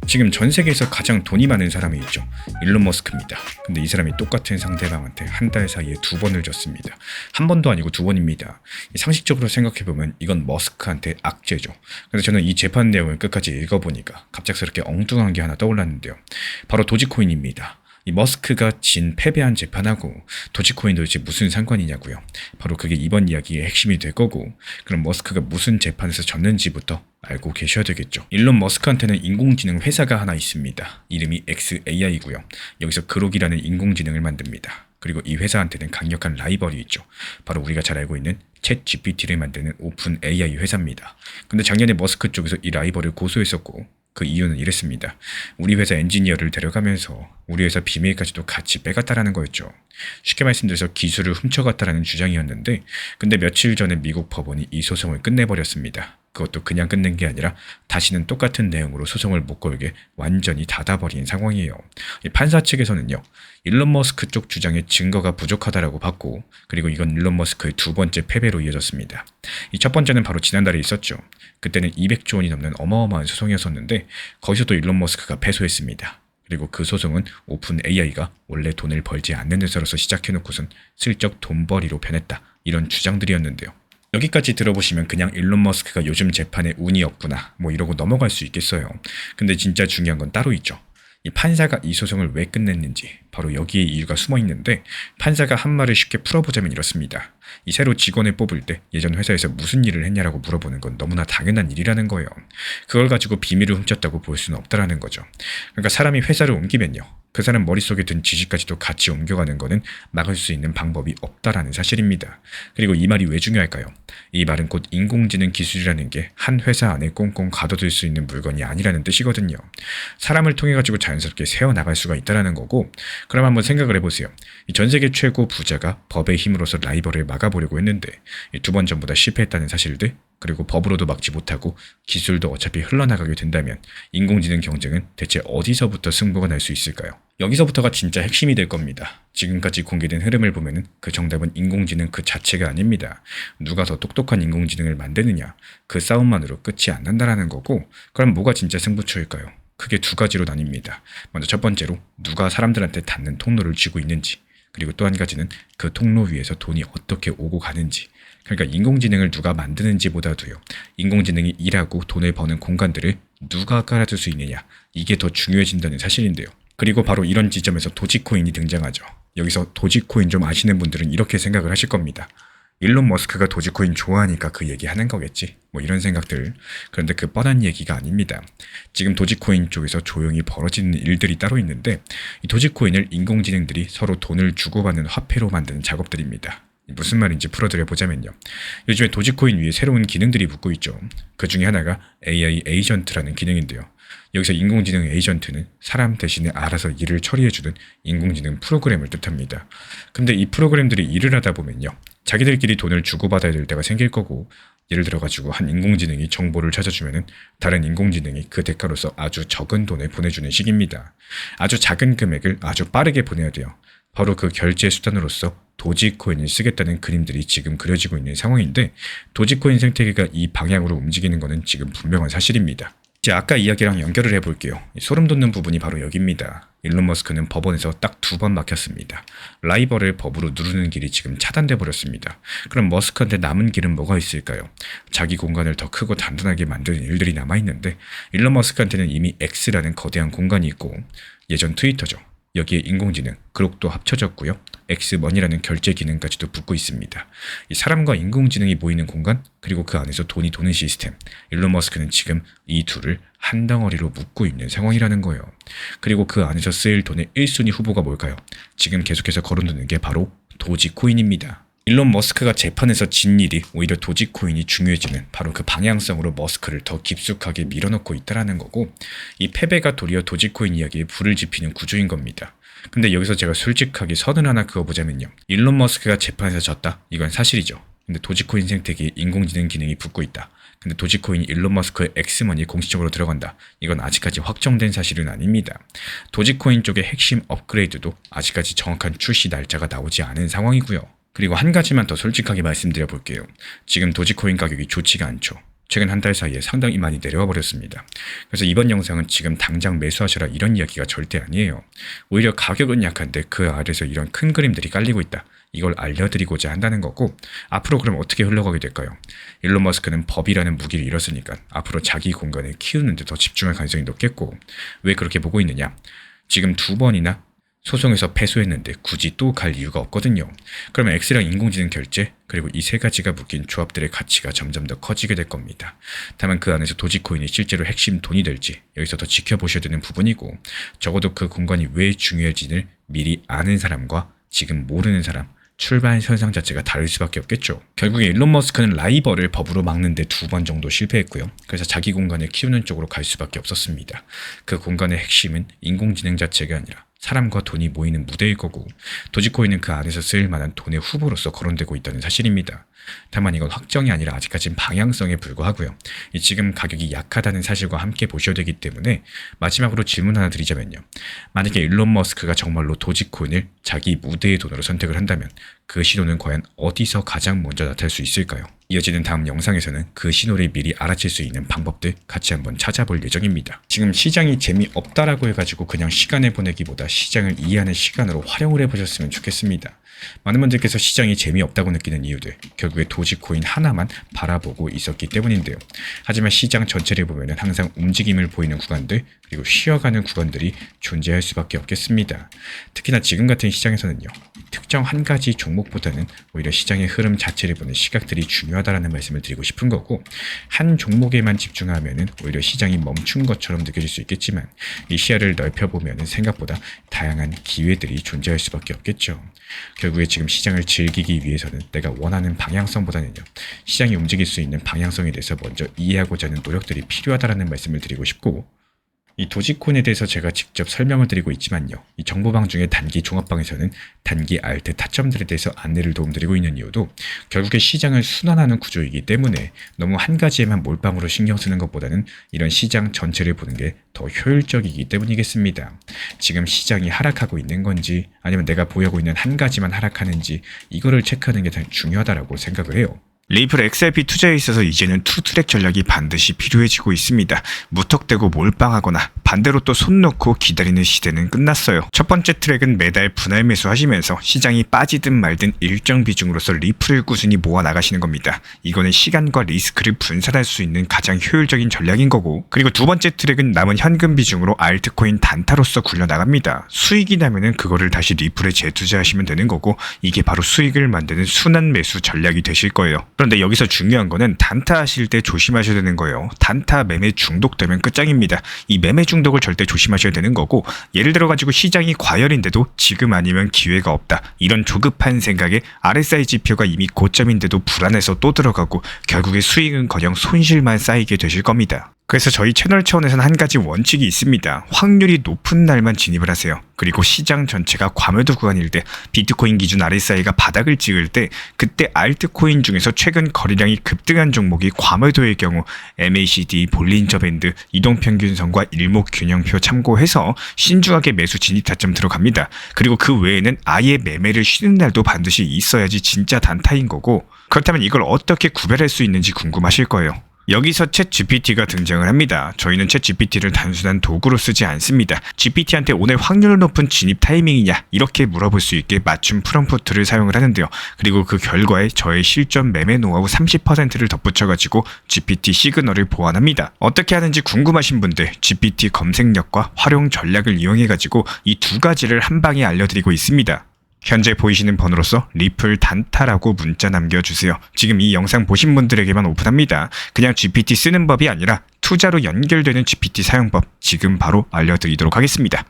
지금 전 세계에서 가장 돈이 많은 사람이 있죠. 일론 머스크입니다. 근데 이 사람이 똑같은 상대방한테 한 달 사이에 2번을 줬습니다. 한 번도 아니고 2번입니다. 상식적으로 생각해보면 이건 머스크한테 악재죠. 그래서 저는 이 재판 내용을 끝까지 읽어보니까 갑작스럽게 엉뚱한 게 하나 떠올랐는데요. 바로 도지코인입니다. 이 머스크가 패배한 재판하고 도지코인 도대체 무슨 상관이냐고요. 바로 그게 이번 이야기의 핵심이 될 거고, 그럼 머스크가 무슨 재판에서 졌는지부터 알고 계셔야 되겠죠. 일론 머스크한테는 인공지능 회사가 하나 있습니다. 이름이 xAI고요. 여기서 그록이라는 인공지능을 만듭니다. 그리고 이 회사한테는 강력한 라이벌이 있죠. 바로 우리가 잘 알고 있는 챗 GPT를 만드는 오픈 AI 회사입니다. 근데 작년에 머스크 쪽에서 이 라이벌을 고소했었고, 그 이유는 이랬습니다. 우리 회사 엔지니어를 데려가면서 우리 회사 비밀까지도 같이 빼갔다라는 거였죠. 쉽게 말씀드려서 기술을 훔쳐갔다라는 주장이었는데, 근데 며칠 전에 미국 법원이 이 소송을 끝내버렸습니다. 그것도 그냥 끝낸 게 아니라 다시는 똑같은 내용으로 소송을 못 걸게 완전히 닫아버린 상황이에요. 판사 측에서는요, 일론 머스크 쪽 주장에 증거가 부족하다라고 봤고, 그리고 이건 일론 머스크의 2번째 패배로 이어졌습니다. 이 첫 번째는 바로 지난달에 있었죠. 그때는 200조 원이 넘는 어마어마한 소송이었었는데, 거기서도 일론 머스크가 패소했습니다. 그리고 그 소송은 오픈 AI가 원래 돈을 벌지 않는 회사로서 시작해놓고선 슬쩍 돈벌이로 변했다, 이런 주장들이었는데요. 여기까지 들어보시면 그냥 일론 머스크가 요즘 재판에 운이 없구나 뭐 이러고 넘어갈 수 있겠어요. 근데 진짜 중요한 건 따로 있죠. 이 판사가 이 소송을 왜 끝냈는지, 바로 여기에 이유가 숨어 있는데, 판사가 한 말을 쉽게 풀어보자면 이렇습니다. 이 새로 직원을 뽑을 때 예전 회사에서 무슨 일을 했냐라고 물어보는 건 너무나 당연한 일이라는 거예요. 그걸 가지고 비밀을 훔쳤다고 볼 수는 없다라는 거죠. 그러니까 사람이 회사를 옮기면요, 그 사람 머릿속에 든 지식까지도 같이 옮겨가는 거는 막을 수 있는 방법이 없다라는 사실입니다. 그리고 이 말이 왜 중요할까요? 이 말은 곧 인공지능 기술이라는 게 한 회사 안에 꽁꽁 가둬둘 수 있는 물건이 아니라는 뜻이거든요. 사람을 통해 가지고 자연스럽게 새어나갈 수가 있다라는 거고, 그럼 한번 생각을 해보세요. 이 전 세계 최고 부자가 법의 힘으로서 라이벌을 막아보려고 했는데 2번 전부 다 실패했다는 사실들, 그리고 법으로도 막지 못하고 기술도 어차피 흘러나가게 된다면 인공지능 경쟁은 대체 어디서부터 승부가 날 수 있을까요? 여기서부터가 진짜 핵심이 될 겁니다. 지금까지 공개된 흐름을 보면은 그 정답은 인공지능 그 자체가 아닙니다. 누가 더 똑똑한 인공지능을 만드느냐, 그 싸움만으로 끝이 안 난다라는 거고, 그럼 뭐가 진짜 승부처일까요? 크게 2가지로 나뉩니다. 먼저 첫 번째로 누가 사람들한테 닿는 통로를 쥐고 있는지, 그리고 또 한 가지는 그 통로 위에서 돈이 어떻게 오고 가는지. 그러니까 인공지능을 누가 만드는지보다도요, 인공지능이 일하고 돈을 버는 공간들을 누가 깔아줄 수 있느냐, 이게 더 중요해진다는 사실인데요. 그리고 바로 이런 지점에서 도지코인이 등장하죠. 여기서 도지코인 좀 아시는 분들은 이렇게 생각을 하실 겁니다. 일론 머스크가 도지코인 좋아하니까 그 얘기 하는 거겠지, 뭐 이런 생각들. 그런데 그 뻔한 얘기가 아닙니다. 지금 도지코인 쪽에서 조용히 벌어지는 일들이 따로 있는데, 이 도지코인을 인공지능들이 서로 돈을 주고받는 화폐로 만드는 작업들입니다. 무슨 말인지 풀어드려보자면요, 요즘에 도지코인 위에 새로운 기능들이 붙고 있죠. 그 중에 하나가 AI 에이전트라는 기능인데요. 여기서 인공지능 에이전트는 사람 대신에 알아서 일을 처리해주는 인공지능 프로그램을 뜻합니다. 근데 이 프로그램들이 일을 하다 보면요, 자기들끼리 돈을 주고받아야 될 때가 생길 거고, 예를 들어가지고 한 인공지능이 정보를 찾아주면은 다른 인공지능이 그 대가로서 아주 적은 돈을 보내주는 식입니다. 아주 작은 금액을 아주 빠르게 보내야 돼요. 바로 그 결제 수단으로서 도지코인을 쓰겠다는 그림들이 지금 그려지고 있는 상황인데, 도지코인 생태계가 이 방향으로 움직이는 것은 지금 분명한 사실입니다. 이제 아까 이야기랑 연결을 해볼게요. 소름 돋는 부분이 바로 여기입니다. 일론 머스크는 법원에서 딱 2번 막혔습니다. 라이벌을 법으로 누르는 길이 지금 차단돼 버렸습니다. 그럼 머스크한테 남은 길은 뭐가 있을까요? 자기 공간을 더 크고 단단하게 만드는 일들이 남아있는데, 일론 머스크한테는 이미 X라는 거대한 공간이 있고, 예전 트위터죠. 여기에 인공지능, 그록도 합쳐졌고요. 엑스머니라는 결제 기능까지도 붙고 있습니다. 이 사람과 인공지능이 모이는 공간, 그리고 그 안에서 돈이 도는 시스템, 일론 머스크는 지금 이 둘을 한 덩어리로 묶고 있는 상황이라는 거예요. 그리고 그 안에서 쓰일 돈의 1순위 후보가 뭘까요? 지금 계속해서 거론되는 게 바로 도지코인입니다. 일론 머스크가 재판에서 진 일이 오히려 도지코인이 중요해지는 바로 그 방향성으로 머스크를 더 깊숙하게 밀어넣고 있다는 거고, 이 패배가 도리어 도지코인 이야기에 불을 지피는 구조인 겁니다. 근데 여기서 제가 솔직하게 선을 하나 그어보자면요, 일론 머스크가 재판에서 졌다, 이건 사실이죠. 근데 도지코인 생태계에 인공지능 기능이 붙고 있다, 근데 도지코인이 일론 머스크의 엑스머니에 공식적으로 들어간다, 이건 아직까지 확정된 사실은 아닙니다. 도지코인 쪽의 핵심 업그레이드도 아직까지 정확한 출시 날짜가 나오지 않은 상황이고요. 그리고 한 가지만 더 솔직하게 말씀드려 볼게요. 지금 도지코인 가격이 좋지가 않죠. 최근 한 달 사이에 상당히 많이 내려와 버렸습니다. 그래서 이번 영상은 지금 당장 매수하셔라 이런 이야기가 절대 아니에요. 오히려 가격은 약한데 그 아래서 이런 큰 그림들이 깔리고 있다. 이걸 알려드리고자 한다는 거고, 앞으로 그럼 어떻게 흘러가게 될까요? 일론 머스크는 법이라는 무기를 잃었으니까 앞으로 자기 공간을 키우는 데 더 집중할 가능성이 높겠고, 왜 그렇게 보고 있느냐? 지금 2번이나 소송에서 패소했는데 굳이 또 갈 이유가 없거든요. 그러면 X랑 인공지능 결제, 그리고 이 세 가지가 묶인 조합들의 가치가 점점 더 커지게 될 겁니다. 다만 그 안에서 도지코인이 실제로 핵심 돈이 될지 여기서 더 지켜보셔야 되는 부분이고, 적어도 그 공간이 왜 중요할지를 미리 아는 사람과 지금 모르는 사람, 출발 현상 자체가 다를 수밖에 없겠죠. 결국에 일론 머스크는 라이벌을 법으로 막는데 2번 정도 실패했고요. 그래서 자기 공간을 키우는 쪽으로 갈 수밖에 없었습니다. 그 공간의 핵심은 인공지능 자체가 아니라 사람과 돈이 모이는 무대일 거고, 도지코인은 그 안에서 쓸 만한 돈의 후보로서 거론되고 있다는 사실입니다. 다만 이건 확정이 아니라 아직까진 방향성에 불과하고요. 지금 가격이 약하다는 사실과 함께 보셔야 되기 때문에 마지막으로 질문 하나 드리자면요. 만약에 일론 머스크가 정말로 도지코인을 자기 무대의 돈으로 선택을 한다면 그 신호는 과연 어디서 가장 먼저 나타날 수 있을까요? 이어지는 다음 영상에서는 그 신호를 미리 알아챌 수 있는 방법들 같이 한번 찾아볼 예정입니다. 지금 시장이 재미없다라고 해가지고 그냥 시간을 보내기보다 시장을 이해하는 시간으로 활용을 해보셨으면 좋겠습니다. 많은 분들께서 시장이 재미없다고 느끼는 이유들, 결국에 도지코인 하나만 바라보고 있었기 때문인데요. 하지만 시장 전체를 보면 항상 움직임을 보이는 구간들, 그리고 쉬어가는 구간들이 존재할 수밖에 없겠습니다. 특히나 지금 같은 시장에서는요, 특정 한 가지 종목보다는 오히려 시장의 흐름 자체를 보는 시각들이 중요하다라는 말씀을 드리고 싶은 거고, 한 종목에만 집중하면 오히려 시장이 멈춘 것처럼 느껴질 수 있겠지만, 이 시야를 넓혀보면 생각보다 다양한 기회들이 존재할 수밖에 없겠죠. 결국에 지금 시장을 즐기기 위해서는 내가 원하는 방향성보다는요, 시장이 움직일 수 있는 방향성에 대해서 먼저 이해하고자 하는 노력들이 필요하다라는 말씀을 드리고 싶고, 이 도지코인에 대해서 제가 직접 설명을 드리고 있지만요, 이 정보방 중에 단기 종합방에서는 단기 알트 타점들에 대해서 안내를 도움드리고 있는 이유도 결국에 시장을 순환하는 구조이기 때문에 너무 한 가지에만 몰빵으로 신경 쓰는 것보다는 이런 시장 전체를 보는 게 더 효율적이기 때문이겠습니다. 지금 시장이 하락하고 있는 건지 아니면 내가 보유하고 있는 한 가지만 하락하는지, 이거를 체크하는 게 더 중요하다고 생각을 해요. 리플 XRP 투자에 있어서 이제는 투트랙 전략이 반드시 필요해지고 있습니다. 무턱대고 몰빵하거나 반대로 또 손 놓고 기다리는 시대는 끝났어요. 첫 번째 트랙은 매달 분할 매수하시면서 시장이 빠지든 말든 일정 비중으로서 리플을 꾸준히 모아 나가시는 겁니다. 이거는 시간과 리스크를 분산할 수 있는 가장 효율적인 전략인 거고, 그리고 두 번째 트랙은 남은 현금 비중으로 알트코인 단타로서 굴려 나갑니다. 수익이 나면은 그거를 다시 리플에 재투자하시면 되는 거고, 이게 바로 수익을 만드는 순환 매수 전략이 되실 거예요. 그런데 여기서 중요한 거는 단타 하실 때 조심하셔야 되는 거예요. 단타 매매 중독되면 끝장입니다. 이 매매 중독을 절대 조심하셔야 되는 거고, 예를 들어 가지고 시장이 과열인데도 지금 아니면 기회가 없다, 이런 조급한 생각에 RSI 지표가 이미 고점인데도 불안해서 또 들어가고 결국에 수익은커녕 손실만 쌓이게 되실 겁니다. 그래서 저희 채널 차원에서는 한 가지 원칙이 있습니다. 확률이 높은 날만 진입을 하세요. 그리고 시장 전체가 과매도 구간일 때, 비트코인 기준 RSI가 바닥을 찍을 때, 그때 알트코인 중에서 최근 거래량이 급등한 종목이 과매도의 경우 MACD, 볼린저 밴드, 이동평균선과 일목균형표 참고해서 신중하게 매수 진입 타점 들어갑니다. 그리고 그 외에는 아예 매매를 쉬는 날도 반드시 있어야지 진짜 단타인 거고, 그렇다면 이걸 어떻게 구별할 수 있는지 궁금하실 거예요. 여기서 챗 GPT가 등장을 합니다. 저희는 챗 GPT를 단순한 도구로 쓰지 않습니다. GPT한테 오늘 확률 높은 진입 타이밍이냐, 이렇게 물어볼 수 있게 맞춤 프롬프트를 사용을 하는데요. 그리고 그 결과에 저의 실전 매매 노하우 30%를 덧붙여가지고 GPT 시그널을 보완합니다. 어떻게 하는지 궁금하신 분들 GPT 검색력과 활용 전략을 이용해가지고 이 두 가지를 한 방에 알려드리고 있습니다. 현재 보이시는 번호로서 리플 단타라고 문자 남겨주세요. 지금 이 영상 보신 분들에게만 오픈합니다. 그냥 GPT 쓰는 법이 아니라 투자로 연결되는 GPT 사용법 지금 바로 알려드리도록 하겠습니다.